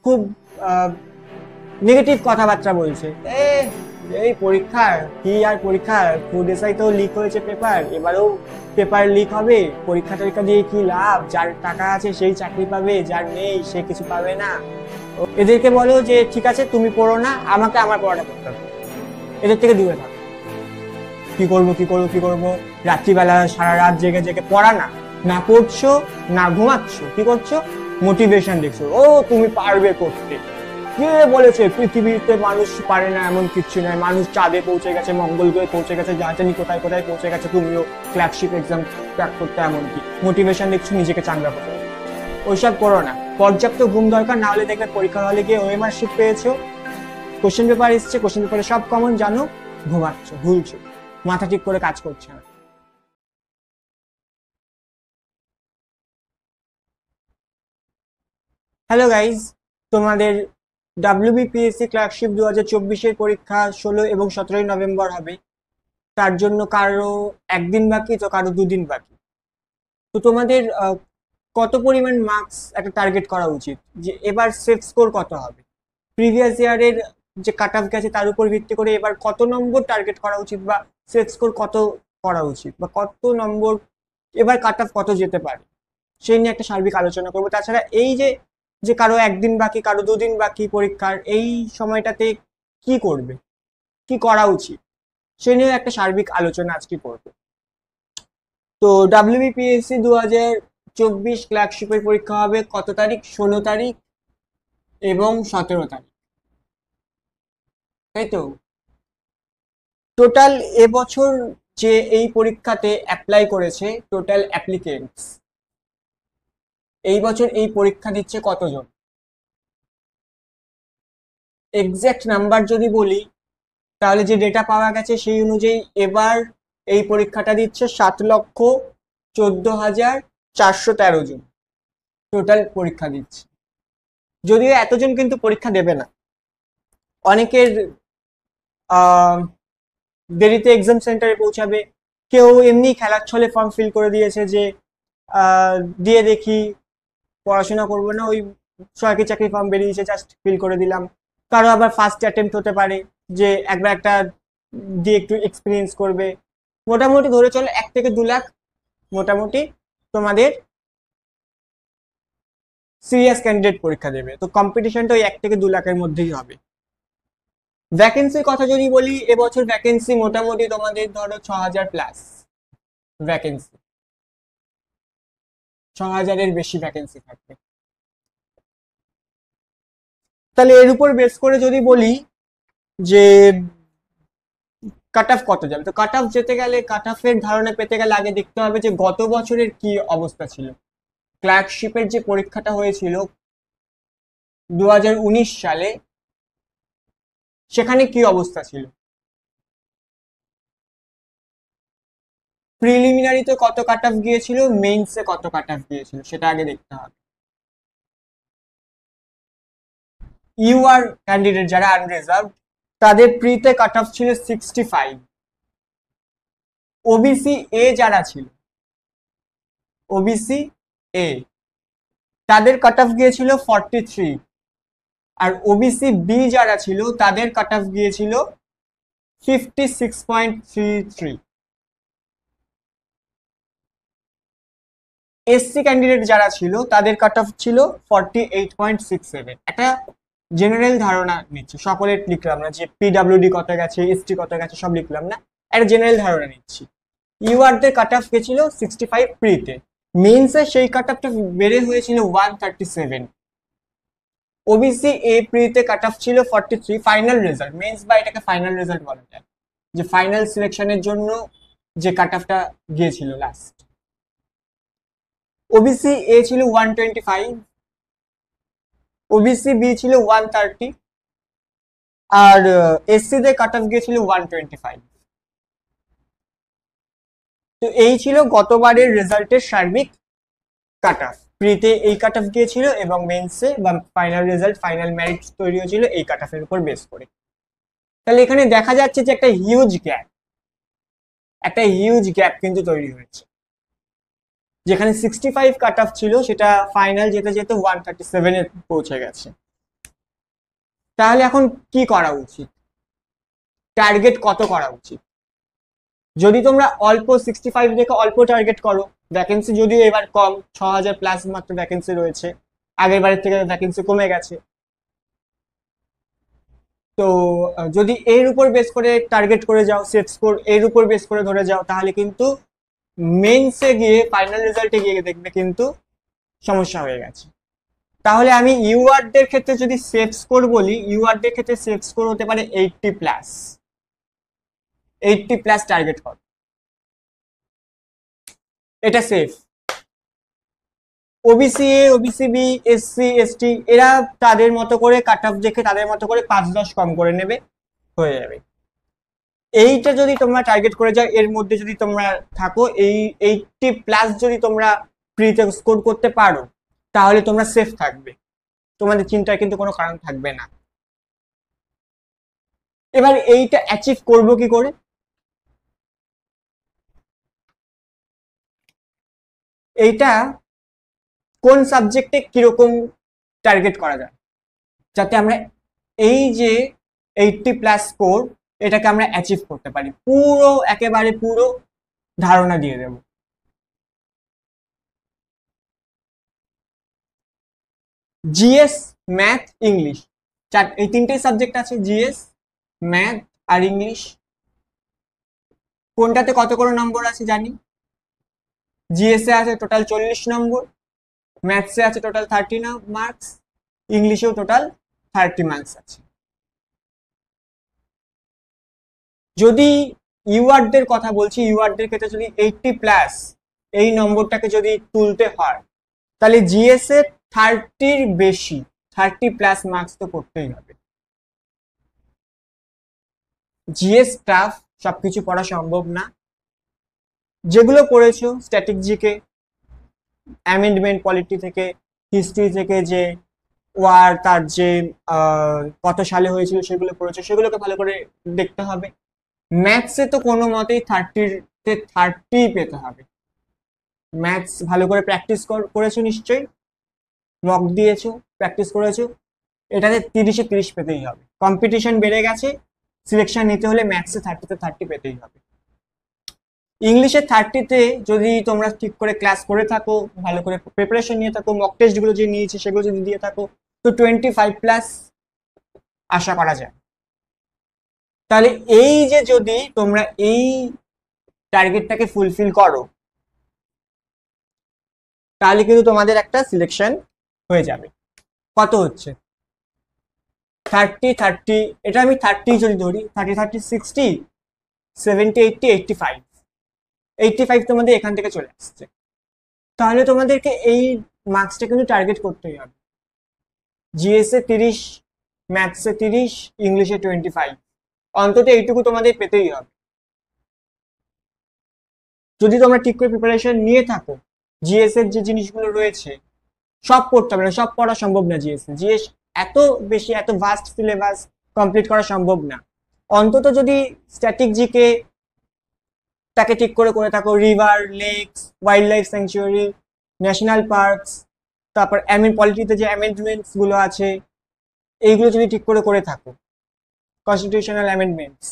খুব নেগেটিভ কথাবার্তা বলছে। এই পরীক্ষার কি আর পরীক্ষা, ফুড এসআই তো লিক হয়েছে পেপার, এবারেও পেপার লিক হবে, পরীক্ষা টরীক্ষা দিয়ে কি লাভ, যার টাকা আছে সেই চাকরি পাবে, যার নেই সে কিছু পাবে না। এদেরকে বলো যে ঠিক আছে তুমি পড়ো না, আমাকে আমার পড়াটা করতে হবে, এদের থেকে দূরে থাকো। কি করবো, রাত্রিবেলা সারা রাত জেগে জেগে পড়া না, না পড়ছো না ঘুমাচ্ছ, কি করছো, মোটিভেশন দেখছো, ও তুমি পারবে করতে। কে বলেছে পৃথিবীতে মানুষ পারে না এমন কিছু নয়, মানুষ চাঁদে পৌঁছে গেছে, মঙ্গল গ্রহে পৌঁছে গেছে, জানি কোথায় কোথায় পৌঁছে গেছে, তুমিও ফ্ল্যাগশিপ এক্সাম ক্র্যাক করতে, এমন কি মোটিভেশন দেখছো নিজেকে চাঙ্গা করতে। ওইসব করো না, পর্যাপ্ত ঘুম দরকার, না হলে দেখবে পরীক্ষার হলে গিয়ে ওএমআর শিট পেয়েছো, কোশ্চেন পেপার এসছে, কোশ্চেন পেপারে সব কমন জানো, ঘুমাচ্ছ, ভুলছো, মাথা ঠিক করে কাজ করছে না। হ্যালো গাইজ, তোমাদের ডাব্লিউবিপিএসসি ক্লার্কশিপ 2024-এর পরীক্ষা 16 এবং 17 নভেম্বর হবে। তার জন্য কারো একদিন বাকি, তো কারো দুদিন বাকি। তো তোমাদের কত পরিমাণ মার্কস একটা টার্গেট করা উচিত, যে এবার সেফ স্কোর কত হবে, প্রিভিয়াস ইয়ারের যে কাট অফ গেছে তার উপর ভিত্তি করে এবার কত নম্বর টার্গেট করা উচিত, বা সেফ স্কোর কত করা উচিত, বা কত নম্বর এবার কাট অফ কত যেতে পারে, সেই নিয়ে একটা সার্বিক আলোচনা করবো। তাছাড়া এই যে যে কারো একদিন বাকি, কারো দুদিন বাকি পরীক্ষার, এই সময়টাতে কি করবে, কি করা উচিত, সে নিয়ে একটা সার্বিক আলোচনা আজকে করবো। তো ডাব্লিউবিপিএসসি 2024 ক্লার্কশিপের পরীক্ষা হবে কত তারিখ, 16 তারিখ এবং 17 তারিখ, তাই তো? টোটাল এবছর যে এই পরীক্ষাতে অ্যাপ্লাই করেছে, টোটাল অ্যাপ্লিকেন্টস এই বছর এই পরীক্ষা দিচ্ছে কতজন, এক্সাক্ট নাম্বার যদি বলি তাহলে যে ডেটা পাওয়া গেছে সেই অনুযায়ী এবার এই পরীক্ষাটা দিচ্ছে 7,14,413 জন টোটাল পরীক্ষা দিচ্ছে। যদিও এতজন কিন্তু পরীক্ষা দেবে না, অনেকের দেরিতে এক্সাম সেন্টারে পৌঁছাবে, কেউ এমনি খেলার ছলে ফর্ম ফিল করে দিয়েছে যে দিয়ে দেখি, পড়াশোনা করবো না, ওই সরকারি চাকরি ফর্ম বেরিয়েছে জাস্ট ফিল করে দিলাম। কারো আবার ফার্স্ট অ্যাটেম্প্ট হতে পারে, যে একবার একটা দিয়ে একটু এক্সপিরিয়েন্স করবে। মোটামুটি ধরে চলো 1 থেকে 2 লাখ মোটামুটি তোমাদের সিরিয়াস ক্যান্ডিডেট পরীক্ষা দেবে। তো কম্পিটিশনটা ওই 1 থেকে 2 লাখের মধ্যেই হবে। ভ্যাকেন্সির কথা যদি বলি, এবছর ভ্যাকেন্সি মোটামুটি তোমাদের ধরো 6,000 প্লাস ভ্যাকেন্সি, 6,000-এর বেশি ভ্যাকেন্সি থাকবে। তাহলে এর উপর বেস করে যদি বলি যে কাট অফ কত যাবে, তো কাট অফ যেতে গেলে, কাট অফের ধারণা পেতে গেলে আগে দেখতে হবে যে গত বছরের কি অবস্থা ছিল। ক্লার্কশিপের যে পরীক্ষাটা হয়েছিল 2019 সালে, সেখানে কি অবস্থা ছিল, প্রিলিমিনারিতে কত কাট অফ গিয়েছিল, মেইনসে কত কাট অফ গিয়েছিল, সেটা আগে দেখতে হবে। ইউআর ক্যান্ডিডেট যারা আনরিজার্ভ, তাদের প্রিতে কাট অফ ছিল 65। ওবিসি এ যারা ছিল, ওবিসি এ, তাদের কাট অফ গিয়েছিল 43। আর ওবিসি বি যারা ছিল তাদের কাট অফ গিয়েছিল 56.33। এসসি ক্যান্ডিডেট যারা ছিল তাদের কাট অফ ছিল 48.67। একটা জেনারেল ধারণা নিচ্ছি, সকলের লিখলাম না যে পিডাব্লিউডি কত গেছে, এসটি কত গেছে, সব লিখলাম না, একটা জেনারেল ধারণা নিচ্ছি। ইউআরদের কাট অফ গেছিল 65 প্রিতে, মেইনসে সেই কাট অফটা বেড়ে হয়েছিল 137। ওবিসি এ প্রিতে কাট অফ ছিল 43। ফাইনাল রেজাল্ট, মেইনস বা এটাকে ফাইনাল রেজাল্ট বলা যায়, যে ফাইনাল সিলেকশনের জন্য যে কাট অফটা গিয়েছিল লাস্ট, ওবিসি এ ছিল 125, ওবিসি বি ছিল 130, আর এসসি দের কাট অফ গিয়েছিল 125। তো এই ছিল গতবারের রেজাল্টের সার্বিক কাট অফ। প্রিতে এই কাট অফ গিয়েছিল এবং মেইনসে বা ফাইনাল রেজাল্ট, ফাইনাল মেরিট তৈরি হয়েছিল এই কাট অফের উপর বেস করে। তাহলে এখানে দেখা যাচ্ছে যে একটা হিউজ গ্যাপ কিন্তু তৈরি হয়েছে। যেখানে 65 কাট অফ ছিল, সেটা ফাইনাল যেতে যেতে 137-এ পৌঁছে গেছে। তাহলে এখন কি করা উচিত, টার্গেট কত করা উচিত? যদি তোমরা অল্প 65 রেখে অল্প টার্গেট করো, ভ্যাকেন্সি যদিও এবার কম, 6000 প্লাস মাত্র ভ্যাকেন্সি রয়েছে, আগের বারের থেকে ভ্যাকেন্সি কমে গেছে। তো যদি এর উপর বেস করে টার্গেট করে যাও, সেট স্কোর এর উপর বেস করে ধরে যাও, তাহলে কিন্তু মেন্সে গিয়ে ফাইনাল রেজাল্টে গিয়ে দেখবে কিন্তু সমস্যা হয়ে গেছে। তাহলে আমি ইউআরদের ক্ষেত্রে যদি সেফ স্কোর বলি, ইউআরদের ক্ষেত্রে সেফ স্কোর হতে পারে 80+। 80+ টার্গেট কর, এটা safe. OBC A, OBC B, SC ST এরা তাদের মতো করে কাট অফ দেখে তাদের মতো করে 5-10 কম করে নেবে, হয়ে যাবে। এইটা যদি তোমরা টার্গেট করে যাও, এর মধ্যে যদি তোমরা থাকো, এই 80+ যদি তোমরা প্রিতে স্কোর করতে পারো, তাহলে তোমরা সেফ থাকবে, তোমাদের চিন্তার কিন্তু কোনো কারণ থাকবে না। এবার এইটা অ্যাচিভ করবো কি করে? এইটা কোন সাবজেক্টে কিরকম টার্গেট করা যায়, যাতে আমরা এই যে 80+ স্কোর এটাকে আমরা অ্যাচিভ করতে পারি, পুরো একেবারে পুরো ধারণা দিয়ে দেব। জিএস, ম্যাথ, ইংলিশ, এই তিনটেই সাবজেক্ট আছে, জিএস, ম্যাথ আর ইংলিশ। কোনটাতে কত করে নম্বর আছে জানি, জিএস এ আছে টোটাল 40 নম্বর, ম্যাথসে আছে টোটাল 30 মার্কস, ইংলিশেও টোটাল 30 মার্কস আছে। যদি ইউআরদের কথা বলছি, ইউআরদের ক্ষেত্রে যদি 80+ এই নম্বরটাকে যদি তুলতে হয়, তাহলে জিএস এ 30-র বেশি, 30+ মার্কস তো করতেই হবে। জিএস টাফ, সবকিছু পড়া সম্ভব না। যেগুলো পড়েছো স্ট্যাটিক জিকে, অ্যামেন্ডমেন্ট পলিটি থেকে, হিস্ট্রি থেকে যে ওয়ার তার যে কত সালে হয়েছিল সেগুলো পড়েছো, সেগুলোকে ভালো করে দেখতে হবে। ম্যাথসে তো কোনো মতেই 30-তে 30 পেতে হবে। ম্যাথস ভালো করে প্র্যাকটিস করেছো নিশ্চয়ই, মক দিয়েছো, প্র্যাকটিস করেছো, এটাতে 30-এ 30 পেতেই হবে। কম্পিটিশন বেড়ে গেছে, সিলেকশন নিতে হলে ম্যাথসে 30-তে 30 পেতেই হবে। ইংলিশে 30-তে যদি তোমরা ঠিক করে ক্লাস করে থাকো, ভালো করে প্রিপারেশন নিয়ে থাকো, মক টেস্টগুলো যে নিয়েছি সেগুলো যদি দিয়ে থাকো, তো 25+ আশা করা যায়। তাহলে এই যে যদি তোমরা এই টার্গেটটাকে ফুলফিল করো, তাহলে কিন্তু তোমাদের একটা সিলেকশন হয়ে যাবে। কত হচ্ছে 30-30, এটা আমি 30 যদি ধরি, 30-30-60, 70-80, 85, 85 তোমাদের এখান থেকে চলে আসছে। তাহলে তোমাদেরকে এই মার্কসটা কিন্তু টার্গেট করতেই হবে। জিএস এ 30, ম্যাথসে 30, ইংলিশে 25, অন্তত এইটুকু তোমাদের পেতেই হবে। যদি তোমরা ঠিক করে প্রিপারেশন নিয়ে থাকো, জিএস এর যে জিনিসগুলো রয়েছে সব পড়তে হবে না, সব পড়া সম্ভব না। জিএস এত বেশি, এত ভাস্ট সিলেবাস কমপ্লিট করা সম্ভব না। অন্তত যদি স্ট্যাটিক জিকে তাকে ঠিক করে করে থাকো, river, lakes, wild life sanctuary, national parks, তারপর পলিটিতে যে অ্যামেন্ডমেন্টস গুলো আছে এইগুলো যদি ঠিক করে করে থাকো, কনস্টিটিউশনাল অ্যামেন্ডমেন্টস,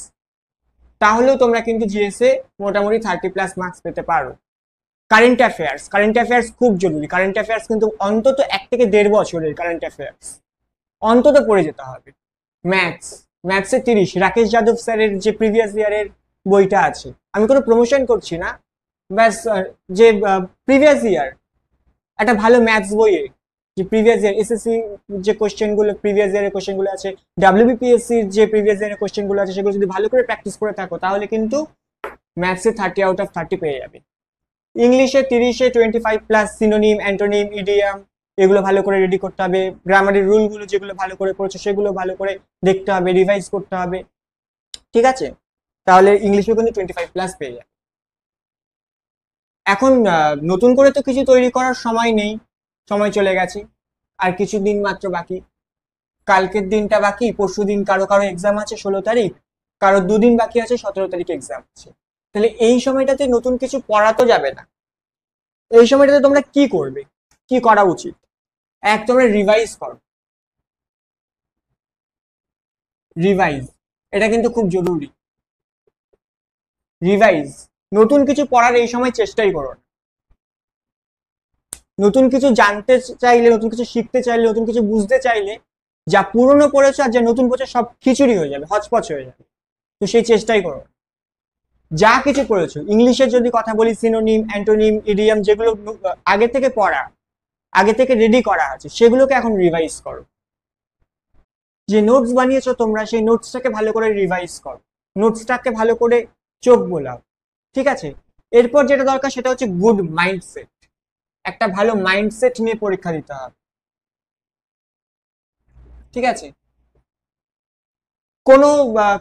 তাহলেও তোমরা কিন্তু জিএস এ মোটামুটি 30+ মার্কস পেতে পারো। কারেন্ট অ্যাফেয়ার্স, কারেন্ট অ্যাফেয়ার্স খুব জরুরি। কারেন্ট অ্যাফেয়ার্স কিন্তু অন্তত 1 থেকে 1.5 বছরের কারেন্ট অ্যাফেয়ার্স অন্তত পড়ে যেতে হবে। ম্যাথস, ম্যাথসে 30, রাকেশ যাদব স্যারের যে প্রিভিয়াস ইয়ারের বইটা আছে, আমি কোনো প্রমোশন করছি না, ব্যাস যে প্রিভিয়াস ইয়ার একটা ভালো ম্যাথস বইয়ে যে প্রিভিয়াস ইয়ার এসএসসি যে কোশ্চেনগুলো, প্রিভিয়াস ইয়ারের কোশ্চেনগুলো আছে, ডাব্লিউবিপিএসসির যে প্রিভিয়াস ইয়ারের কোশ্চেনগুলো আছে, সেগুলো যদি ভালো করে প্র্যাকটিস করে থাকো, তাহলে কিন্তু ম্যাথসে 30/30 পেয়ে যাবে। ইংলিশে 30-এ 25+, সিনোনিম, অ্যান্টোনিম, ইডিয়াম এগুলো ভালো করে রেডি করতে হবে। গ্রামারের রুলগুলো যেগুলো ভালো করে পড়ছো সেগুলো ভালো করে দেখতে হবে, রিভাইজ করতে হবে, ঠিক আছে? তাহলে ইংলিশে কিন্তু 25+ পেয়ে যাবে। এখন নতুন করে তো কিছু তৈরি করার সময় নেই, সময় চলে গেছে, আর কিছু দিন মাত্র বাকি। কালকের দিনটা বাকি, পরশু দিন কারো কারো এক্সাম আছে 16 তারিখ, কারো 2 দিন বাকি আছে, 17 তারিখ এক্সাম আছে। তাহলে এই সময়টাতে নতুন কিছু পড়া তো যাবে না। এই সময়টাতে তোমরা কি করবে, কি করা উচিত? এক, তোমরা রিভাইজ করো। রিভাইজ, এটা কিন্তু খুব জরুরি। রিভাইজ, নতুন কিছু পড়ার এই সময় চেষ্টাই করো না। নতুন কিছু জানতে চাইলে, নতুন কিছু শিখতে চাইলে, নতুন কিছু বুঝতে চাইলে যা পুরনো পড়েছো আর যা নতুন পড়েছো সব খিচুড়ি হয়ে যাবে, হচপচ হয়ে যাবে। তো সেই চেষ্টাই করো। যা কিছু পড়েছো, ইংলিশের যদি কথা বলি, সিনোনিম, অ্যান্টোনিম, ইডিয়াম, যেগুলো আগে থেকে পড়া, আগে থেকে রেডি করা আছে, সেগুলোকে এখন রিভাইজ করো। যে নোটস বানিয়েছো তোমরা, সেই নোটসটাকে ভালো করে রিভাইজ করো, নোটসটাকে ভালো করে চোখ বোলাও। ঠিক আছে? এরপর যেটা দরকার সেটা হচ্ছে গুড মাইন্ডসেট। একটা ভালো মাইন্ডসেট নিয়ে পরীক্ষা দিতে হবে। ঠিক আছে? কোনো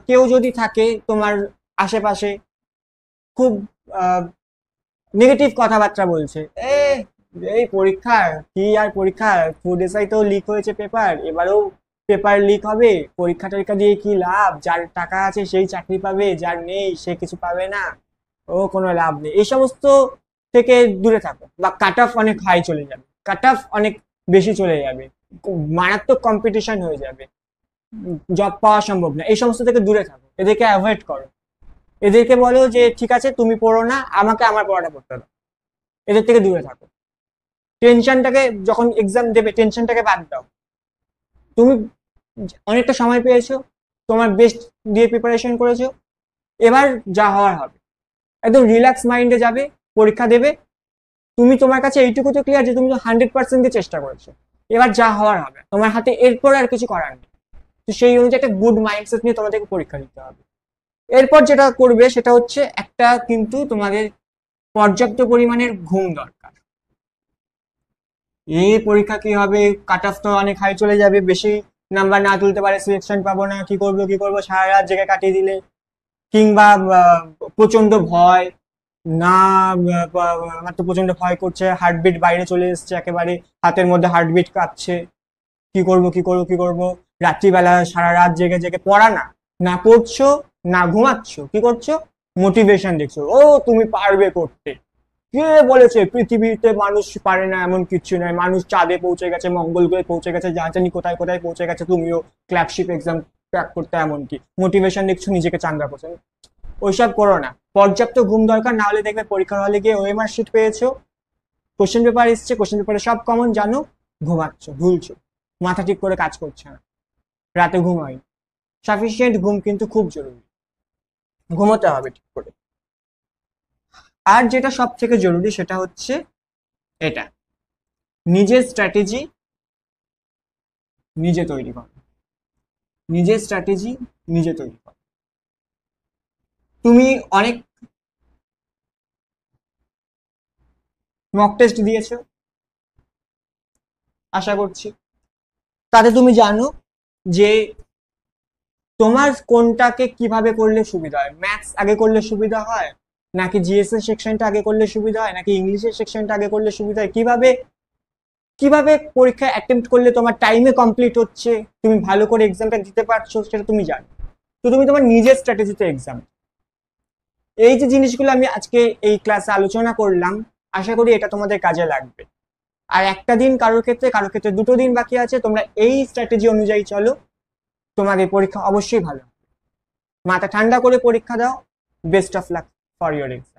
কেউ যদি থাকে তোমার আশেপাশে, খুব নেগেটিভ কথাবার্তা বলছে, এ এই পরীক্ষার কি আর পরীক্ষা, ফুড এসআই তো লিক হয়েছে পেপার, এবারেও পেপার লিক হবে, পরীক্ষা টরীক্ষা দিয়ে কি লাভ, যার টাকা আছে সেই চাকরি পাবে, যার নেই সে কিছু পাবে না, ও কোনো লাভ নেই, এই সমস্ত থেকে দূরে থাকো। বা কাট অফ অনেক হাই চলে যাবে, কাট অফ অনেক বেশি চলে যাবে, মারাত্মক কম্পিটিশন হয়ে যাবে, জব পাওয়া সম্ভব না, এই সমস্ত থেকে দূরে থাকো, এদেরকে অ্যাভয়েড করো। এদেরকে বলো যে ঠিক আছে তুমি পড়ো না, আমাকে আমার পড়াটা পড়তে দাও। এদের থেকে দূরে থাকো। টেনশনটাকে, যখন এক্সাম দেবে টেনশনটাকে বাদ দাও। তুমি অনেকটা সময় পেয়েছো, তোমার বেস্ট দিয়ে প্রিপারেশন করেছো, এবার যা হওয়ার হবে। একদম রিল্যাক্স মাইন্ডে যাবে, পরীক্ষা দেবে। তুমি, তোমার কাছে এইটুকু তো ক্লিয়ার যে তুমি তো 100% দিয়ে চেষ্টা করেছো, এবার যা হওয়ার হবে, তোমার হাতে এরপর আর কিছু করার নেই। তো সেই অনুযায়ী একটা গুড মাইন্ডসেট নিয়ে তোমাদেরকে পরীক্ষা দিতে হবে। এরপর যেটা করবে সেটা হচ্ছে, একটা কিন্তু তোমাদের পর্যাপ্ত পরিমাণের ঘুম দরকার। এই পরীক্ষা কি হবে, কাট অফ তো অনেক হাই চলে যাবে, বেশি নাম্বার না তুলতে পারে, সিলেকশন পাবো না, কি করবো কি করবো, সারা রাত জেগে কাটিয়ে দিলে, কিংবা প্রচন্ড ভয় না, আমার তো প্রচন্ড ভয় করছে, হার্টবিট বাইরে চলে এসছে একেবারে, হাতের মধ্যে হার্টবিট কাঁপছে, কি করবো কি করবো কি করবো, রাত্রিবেলা সারা রাত জেগে জেগে পড়া না, না পড়ছো না ঘুমাচ্ছ, কি করছো, মোটিভেশন দেখছো, ও তুমি পারবে করতে, কে বলেছে পৃথিবীতে মানুষ পারে না, এমন কিছু নয়, মানুষ চাঁদে পৌঁছে গেছে, মঙ্গল গ্রহে পৌঁছে গেছে, জানি কোথায় কোথায় পৌঁছে গেছে, তুমিও ক্ল্যাপশিপ এক্সাম ক্র্যাক করতে, এমন কি মোটিভেশন দেখছো, নিজেকে চাঙ্গা করছো, ওইসব করো না। পর্যাপ্ত ঘুম দরকার, না হলে দেখবে পরীক্ষার হলে গিয়ে ওএমআর শিট পেয়েছো, কোশ্চেন পেপার এসছে, কোশ্চেন পেপারে সব কমন জানো, ঘুমাচ্ছ, ভুলছো, মাথা ঠিক করে কাজ করছে না, রাতে ঘুম হয়। সাফিসিয়েন্ট ঘুম কিন্তু খুব জরুরি, ঘুমোতে হবে ঠিক করে। আর যেটা সব থেকে জরুরি সেটা হচ্ছে এটা, নিজের স্ট্র্যাটেজি নিজে তৈরি করো, নিজের স্ট্র্যাটেজি নিজে তৈরি করো। তুমি অনেক মক টেস্ট দিয়েছো আশা করছি, তাতে তুমি জানো যে তোমার কোনটাকে কিভাবে করলে সুবিধা হয়, ম্যাথস আগে করলে সুবিধা হয়, নাকি জিএস এর সেকশনটা আগে করলে সুবিধা হয়, নাকি ইংলিশের সেকশনটা আগে করলে সুবিধা হয়, কিভাবে কিভাবে পরীক্ষা অ্যাটেম্প্ট করলে তোমার টাইমে কমপ্লিট হচ্ছে, তুমি ভালো করে এক্সামটা দিতে পারছো, সেটা তুমি জানো। তো তুমি তোমার নিজের স্ট্র্যাটেজিতে এক্সাম, এই যে জিনিসগুলো আমি আজকে এই ক্লাসে আলোচনা করলাম, আশা করি এটা তোমাদের কাজে লাগবে। আর একটা দিন কারোর ক্ষেত্রে, কারোর ক্ষেত্রে 2টো দিন বাকি আছে, তোমরা এই স্ট্র্যাটেজি অনুযায়ী চলো, তোমাদের পরীক্ষা অবশ্যই ভালো। মাথা ঠান্ডা করে পরীক্ষা দাও। Best of luck for your exam.